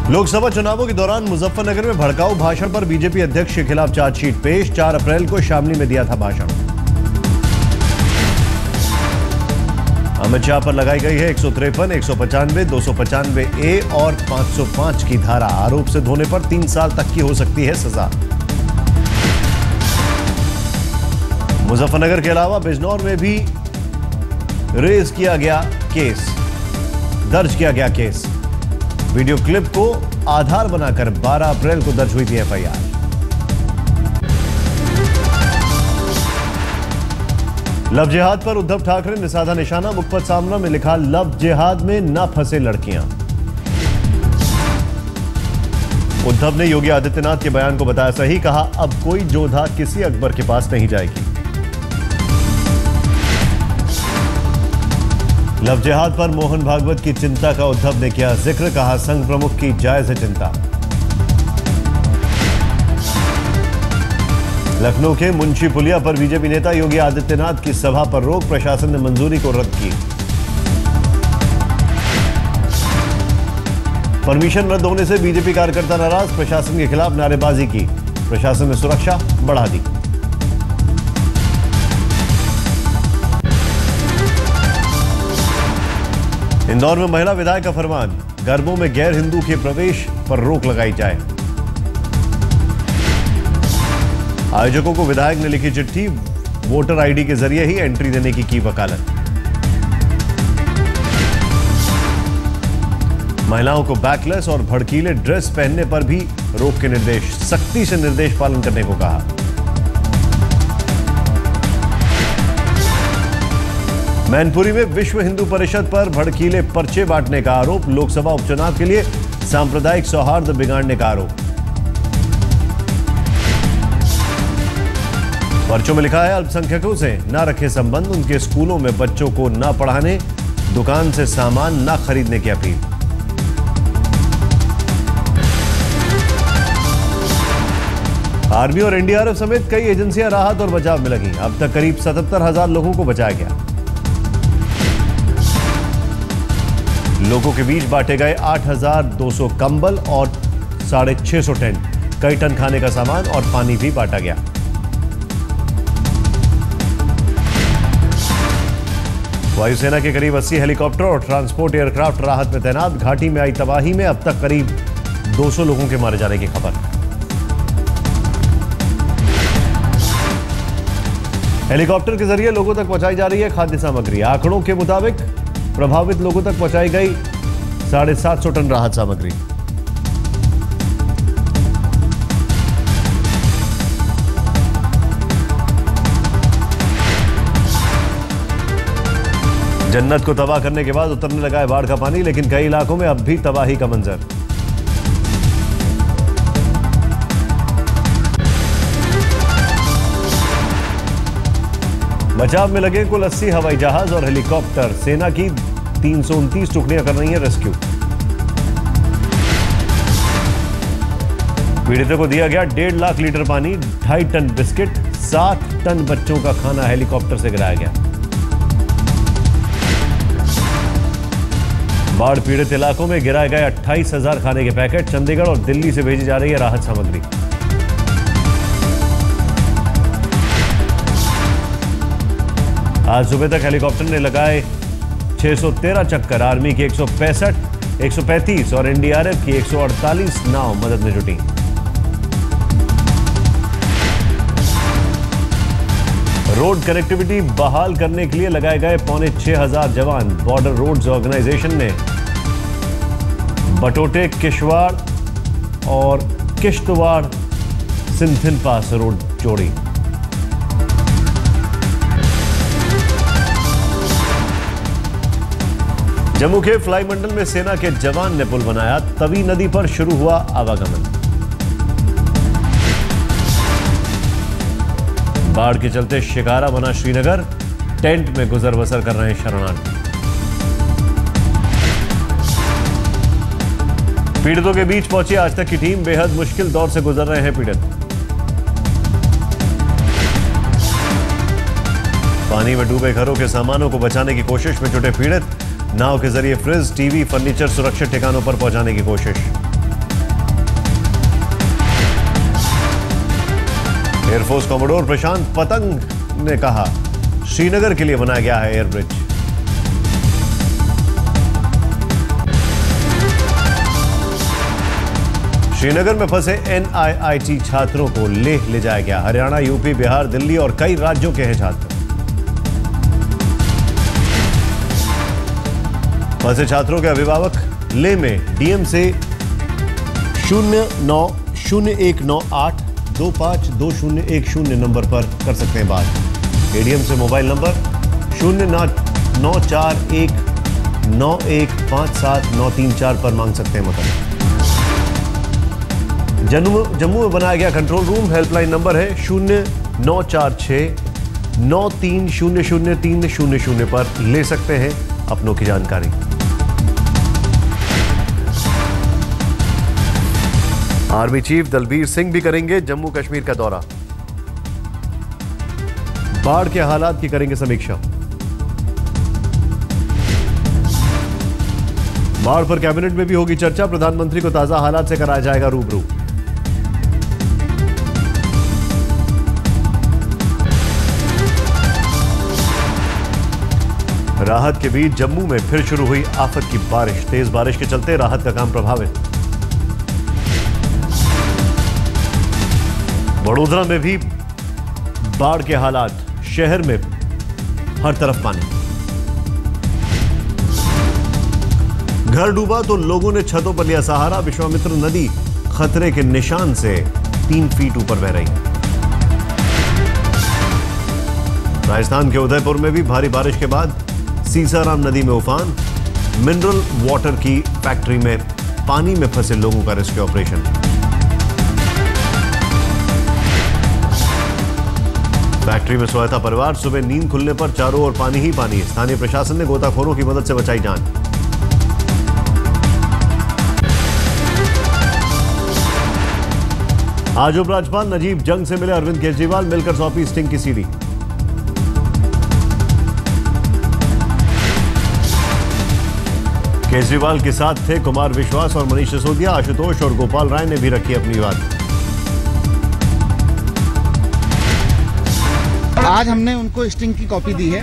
लोकसभा चुनावों के दौरान मुजफ्फरनगर में भड़काऊ भाषण पर बीजेपी अध्यक्ष के खिलाफ चार्जशीट पेश। 4 अप्रैल को शामली में दिया था भाषण। अमित शाह पर लगाई गई है 153, 195, 295A और 505 की धारा। आरोप सिद्ध होने पर 3 साल तक की हो सकती है सजा। मुजफ्फरनगर के अलावा बिजनौर में भी दर्ज किया गया केस। वीडियो क्लिप को आधार बनाकर 12 अप्रैल को दर्ज हुई थी एफआईआर। लव जिहाद पर उद्धव ठाकरे ने साधा निशाना। मुखपत्र सामना में लिखा, लव जिहाद में न फंसे लड़कियां। उद्धव ने योगी आदित्यनाथ के बयान को बताया सही। कहा, अब कोई जोधा किसी अकबर के पास नहीं जाएगी। लव जिहाद पर मोहन भागवत की चिंता का उद्धव ने किया जिक्र। कहा, संघ प्रमुख की जायज है चिंता। लखनऊ के मुंशी पुलिया पर बीजेपी नेता योगी आदित्यनाथ की सभा पर रोक। प्रशासन ने मंजूरी को रद्द की। परमिशन रद्द होने से बीजेपी कार्यकर्ता नाराज। प्रशासन के खिलाफ नारेबाजी की। प्रशासन ने सुरक्षा बढ़ा दी। इंदौर में महिला विधायक का फरमान, गर्भों में गैर हिंदू के प्रवेश पर रोक लगाई जाए। आयोजकों को विधायक ने लिखी चिट्ठी। वोटर आईडी के जरिए ही एंट्री देने की वकालत। महिलाओं को बैकलेस और भड़कीले ड्रेस पहनने पर भी रोक के निर्देश। सख्ती से निर्देश पालन करने को कहा। मैनपुरी में विश्व हिंदू परिषद पर भड़कीले पर्चे बांटने का आरोप। लोकसभा उपचुनाव के लिए सांप्रदायिक सौहार्द बिगाड़ने का आरोप। पर्चों में लिखा है, अल्पसंख्यकों से ना रखे संबंध। उनके स्कूलों में बच्चों को ना पढ़ाने, दुकान से सामान ना खरीदने की अपील। आर्मी और एनडीआरएफ समेत कई एजेंसियां राहत और बचाव में लगी। अब तक करीब 77,000 लोगों को बचाया गया। लोगों के बीच बांटे गए 8,200 कंबल और 650 टेंट। कई टन खाने का सामान और पानी भी बांटा गया। वायुसेना के करीब 80 हेलीकॉप्टर और ट्रांसपोर्ट एयरक्राफ्ट राहत में तैनात। घाटी में आई तबाही में अब तक करीब 200 लोगों के मारे जाने की खबर। हेलीकॉप्टर के जरिए लोगों तक पहुंचाई जा रही है खाद्य सामग्री। आंकड़ों के मुताबिक प्रभावित लोगों तक पहुंचाई गई 750 टन राहत सामग्री। जन्नत को तबाह करने के बाद उतरने लगा है बाढ़ का पानी, लेकिन कई इलाकों में अब भी तबाही का मंजर। बचाव में लगे कुल 80 हवाई जहाज और हेलीकॉप्टर। सेना की 329 टुकड़ियां कर रही हैं रेस्क्यू। पीड़ितों को दिया गया 1.5 लाख लीटर पानी, 2.5 टन बिस्किट, 7 टन बच्चों का खाना हेलीकॉप्टर से गिराया गया। बाढ़ पीड़ित इलाकों में गिराए गए 28,000 खाने के पैकेट। चंडीगढ़ और दिल्ली से भेजी जा रही है राहत सामग्री। आज सुबह तक हेलीकॉप्टर ने लगाए 613 चक्कर। आर्मी की 135 और एनडीआरएफ की 148 नाव मदद में जुटी। रोड कनेक्टिविटी बहाल करने के लिए लगाए गए 5,600 जवान। बॉर्डर रोड्स ऑर्गेनाइजेशन ने बटोटे, किश्तवाड़ और किश्तवाड़ सिंथिन पास रोड जोड़ी। जम्मू के फ्लाई मंडल में सेना के जवान ने पुल बनाया। तवी नदी पर शुरू हुआ आवागमन। बाढ़ के चलते शिकारा बना श्रीनगर। टेंट में गुजर बसर कर रहे शरणार्थी। पीड़ितों के बीच पहुंची आज तक की टीम। बेहद मुश्किल दौर से गुजर रहे हैं पीड़ित। पानी में डूबे घरों के सामानों को बचाने की कोशिश में जुटे पीड़ित। नाव के जरिए फ्रिज, टीवी, फर्नीचर सुरक्षित ठिकानों पर पहुंचाने की कोशिश। एयरफोर्स कॉमोडोर प्रशांत पतंग ने कहा, श्रीनगर के लिए बनाया गया है एयरब्रिज। श्रीनगर में फंसे NIIT छात्रों को लेह ले जाया गया। हरियाणा, यूपी, बिहार, दिल्ली और कई राज्यों के हैं छात्र। फंसे छात्रों के अभिभावक लेह में डीएम से 090198252010 नंबर पर कर सकते हैं बात। एडीएम से मोबाइल नंबर 09419157 पर मांग सकते हैं मदद। जम्मू में बनाया गया कंट्रोल रूम। हेल्पलाइन नंबर है 094693000300 पर ले सकते हैं अपनों की जानकारी। आर्मी चीफ दलबीर सिंह भी करेंगे जम्मू कश्मीर का दौरा। बाढ़ के हालात की करेंगे समीक्षा। बाढ़ पर कैबिनेट में भी होगी चर्चा। प्रधानमंत्री को ताजा हालात से कराया जाएगा रूबरू। राहत के बीच जम्मू में फिर शुरू हुई आफत की बारिश। तेज बारिश के चलते राहत का काम प्रभावित। वडोदरा में भी बाढ़ के हालात। शहर में हर तरफ पानी। घर डूबा तो लोगों ने छतों पर लिया सहारा। विश्वामित्र नदी खतरे के निशान से 3 फीट ऊपर बह रही है। राजस्थान के उदयपुर में भी भारी बारिश के बाद सीसाराम नदी में उफान। मिनरल वाटर की फैक्ट्री में पानी में फंसे लोगों का रेस्क्यू ऑपरेशन। फैक्ट्री में सोया था परिवार। सुबह नींद खुलने पर चारों ओर पानी ही पानी। स्थानीय प्रशासन ने गोताखोरों की मदद से बचाई जान। आज उपराज्यपाल नजीब जंग से मिले अरविंद केजरीवाल। मिलकर सौंपी स्टिंग की सीडी। केजरीवाल के साथ थे कुमार विश्वास और मनीष सिसोदिया। आशुतोष और गोपाल राय ने भी रखी अपनी बात। आज हमने उनको स्टिंग की कॉपी दी है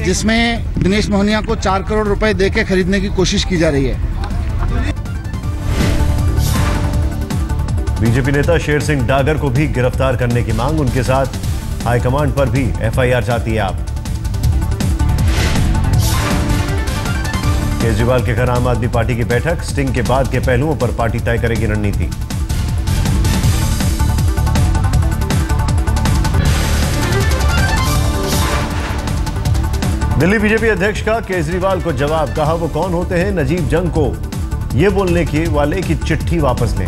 जिसमें दिनेश मोहनिया को 4 करोड़ रुपए देके खरीदने की कोशिश की जा रही है। बीजेपी नेता शेर सिंह डागर को भी गिरफ्तार करने की मांग। उनके साथ हाईकमांड पर भी FIR चाहती है आप। केजरीवाल के घर आम आदमी पार्टी की बैठक। स्टिंग के बाद के पहलुओं पर पार्टी तय करेगी रणनीति। दिल्ली बीजेपी अध्यक्ष का केजरीवाल को जवाब। कहा वो कौन होते हैं नजीब जंग को ये बोलने के वाले की चिट्ठी वापस लें।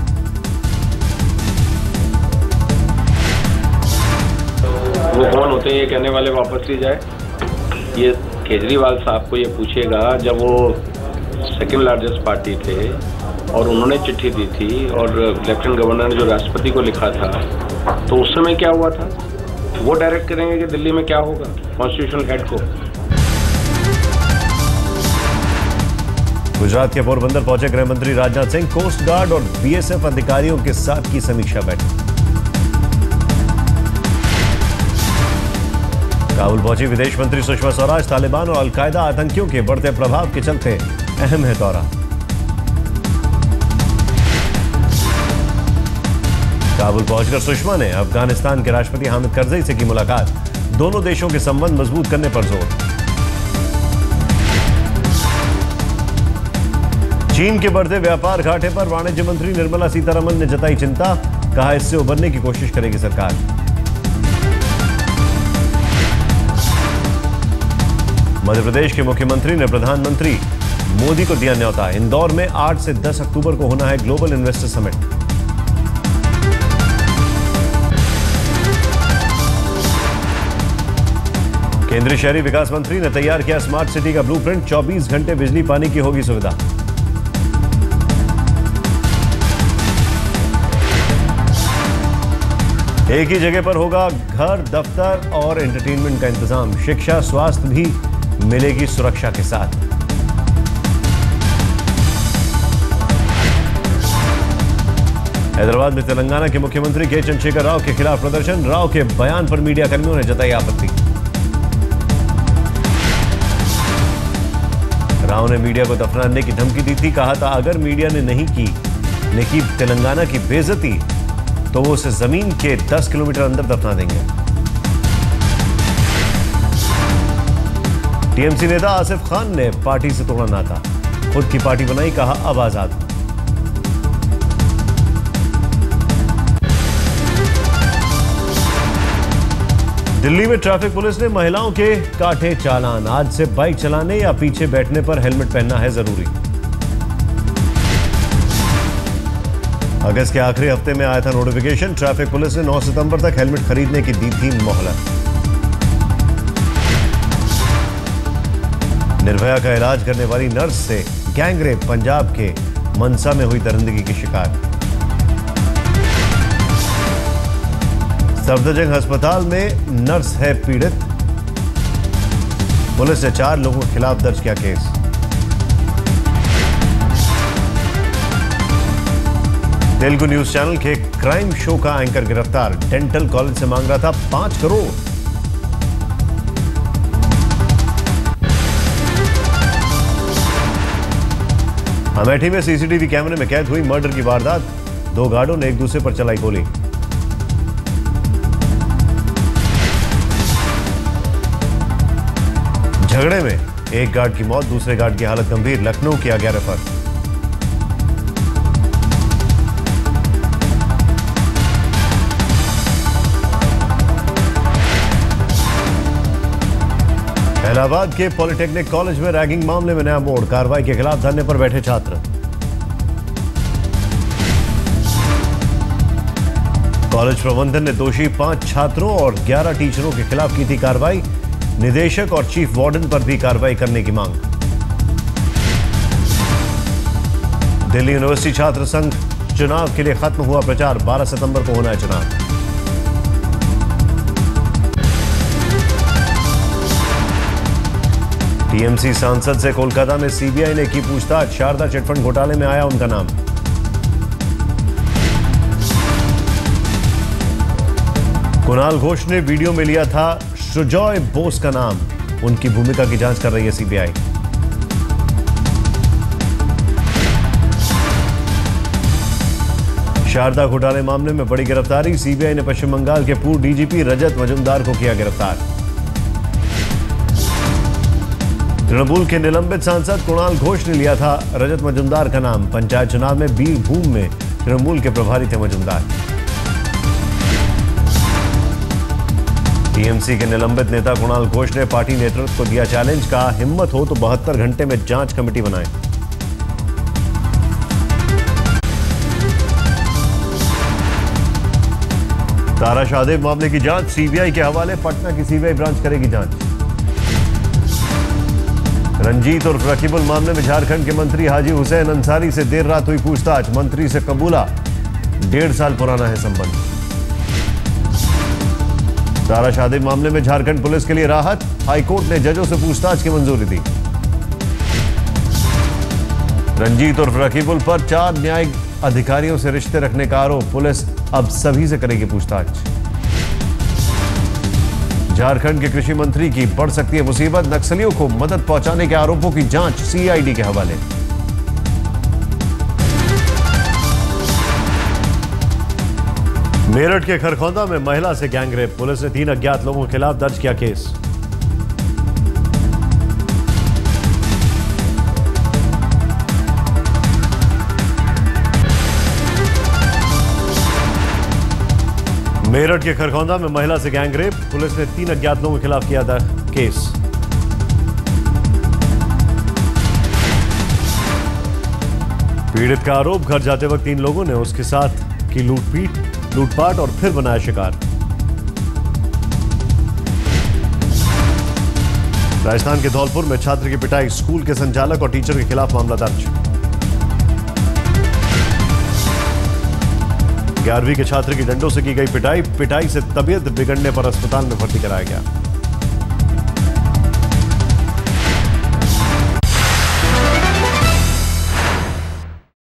वो कौन होते हैं ये कहने वाले वापस ले जाए। ये केजरीवाल साहब को ये पूछेगा जब वो सेकंड लार्जेस्ट पार्टी थे और उन्होंने चिट्ठी दी थी और लेफ्टिनेंट गवर्नर ने जो राष्ट्रपति को लिखा था तो उस समय क्या हुआ था। वो डायरेक्ट करेंगे कि दिल्ली में क्या होगा कॉन्स्टिट्यूशनल हेड को। गुजरात के पोरबंदर पहुंचे गृह मंत्री राजनाथ सिंह। कोस्ट गार्ड और BSF अधिकारियों के साथ की समीक्षा बैठक। काबुल पहुंची विदेश मंत्री सुषमा स्वराज। तालिबान और अलकायदा आतंकियों के बढ़ते प्रभाव के चलते अहम है दौरा। काबुल पहुंचकर सुषमा ने अफगानिस्तान के राष्ट्रपति हामिद करजई से की मुलाकात। दोनों देशों के संबंध मजबूत करने पर जोर। चीन के बढ़ते व्यापार घाटे पर वाणिज्य मंत्री निर्मला सीतारमण ने जताई चिंता। कहा इससे उबरने की कोशिश करेगी सरकार। मध्य प्रदेश के मुख्यमंत्री ने प्रधानमंत्री मोदी को दिया न्योता। इंदौर में 8 से 10 अक्टूबर को होना है ग्लोबल इन्वेस्टर समिट। केंद्रीय शहरी विकास मंत्री ने तैयार किया स्मार्ट सिटी का ब्लूप्रिंट। 24 घंटे बिजली पानी की होगी सुविधा। एक ही जगह पर होगा घर, दफ्तर और एंटरटेनमेंट का इंतजाम। शिक्षा, स्वास्थ्य भी मिलेगी सुरक्षा के साथ। हैदराबाद हैदराबाद में तेलंगाना के मुख्यमंत्री के चंद्रशेखर राव के खिलाफ प्रदर्शन। राव के बयान पर मीडिया कर्मियों ने जताई आपत्ति। राव ने मीडिया को दफनाने की धमकी दी थी। कहा था अगर मीडिया ने नहीं की तेलंगाना की बेइज्जती तो वो उसे जमीन के 10 किलोमीटर अंदर दफना देंगे। टीएमसी नेता आसिफ खान ने पार्टी से तोड़ा नाता, खुद की पार्टी बनाई, कहा अब आजाद। दिल्ली में ट्रैफिक पुलिस ने महिलाओं के काटे चालान। आज से बाइक चलाने या पीछे बैठने पर हेलमेट पहनना है जरूरी। अगस्त के आखिरी हफ्ते में आया था नोटिफिकेशन। ट्रैफिक पुलिस ने 9 सितंबर तक हेलमेट खरीदने की दी थी मोहलत। निर्भया का इलाज करने वाली नर्स से गैंगरेप। पंजाब के मनसा में हुई दरिंदगी की शिकार। सफदरजंग अस्पताल में नर्स है पीड़ित। पुलिस ने 4 लोगों के खिलाफ दर्ज किया केस। तेलुगु न्यूज चैनल के क्राइम शो का एंकर गिरफ्तार। डेंटल कॉलेज से मांग रहा था 5 करोड़। अमेठी में सीसीटीवी कैमरे में कैद हुई मर्डर की वारदात। 2 गार्डों ने एक दूसरे पर चलाई गोली। झगड़े में एक गार्ड की मौत, दूसरे गार्ड की हालत गंभीर। लखनऊ किया गया रेफर। इलाहाबाद के पॉलिटेक्निक कॉलेज में रैगिंग मामले में नया मोड़। कार्रवाई के खिलाफ धरने पर बैठे छात्र। कॉलेज प्रबंधन ने दोषी 5 छात्रों और 11 टीचरों के खिलाफ की थी कार्रवाई। निदेशक और चीफ वार्डन पर भी कार्रवाई करने की मांग। दिल्ली यूनिवर्सिटी छात्र संघ चुनाव के लिए खत्म हुआ प्रचार। 12 सितंबर को होना है चुनाव। टीएमसी सांसद से कोलकाता में सीबीआई ने की पूछताछ। शारदा चिटफंड घोटाले में आया उनका नाम। कुणाल घोष ने वीडियो में लिया था सुजॉय बोस का नाम। उनकी भूमिका की जांच कर रही है सीबीआई। शारदा घोटाले मामले में बड़ी गिरफ्तारी। सीबीआई ने पश्चिम बंगाल के पूर्व डीजीपी रजत मजुमदार को किया गिरफ्तार। तृणमूल के निलंबित सांसद कुणाल घोष ने लिया था रजत मजुमदार का नाम। पंचायत चुनाव में बीरभूम में तृणमूल के प्रभारी थे मजुमदार। टीएमसी के निलंबित नेता कुणाल घोष ने पार्टी नेतृत्व को दिया चैलेंज। कहा हिम्मत हो तो 72 घंटे में जांच कमेटी बनाएं। तारा शाहदेव मामले की जांच सीबीआई के हवाले। पटना की सीबीआई ब्रांच करेगी जांच। रंजीत और रकीबुल मामले में झारखंड के मंत्री हाजी हुसैन अंसारी से देर रात हुई पूछताछ। मंत्री से कबूला 1.5 साल पुराना है संबंध। तारा शाहदेव मामले में झारखंड पुलिस के लिए राहत। हाईकोर्ट ने जजों से पूछताछ की मंजूरी दी। रंजीत और रकीबुल पर 4 न्यायिक अधिकारियों से रिश्ते रखने का आरोप। पुलिस अब सभी से करेगी पूछताछ। झारखंड के कृषि मंत्री की बढ़ सकती है मुसीबत। नक्सलियों को मदद पहुंचाने के आरोपों की जांच सीआईडी के हवाले। मेरठ के खरखौंदा में महिला से गैंगरेप। पुलिस ने 3 अज्ञात लोगों के खिलाफ दर्ज किया केस। मेरठ के खरखौंदा में महिला से गैंगरेप। पुलिस ने 3 अज्ञात लोगों के खिलाफ किया था केस। पीड़ित का आरोप, घर जाते वक्त 3 लोगों ने उसके साथ की लूटपाट और फिर बनाया शिकार। राजस्थान के धौलपुर में छात्र की पिटाई। स्कूल के संचालक और टीचर के खिलाफ मामला दर्ज। 11वीं के छात्र की डंडों से की गई पिटाई से तबीयत बिगड़ने पर अस्पताल में भर्ती कराया गया।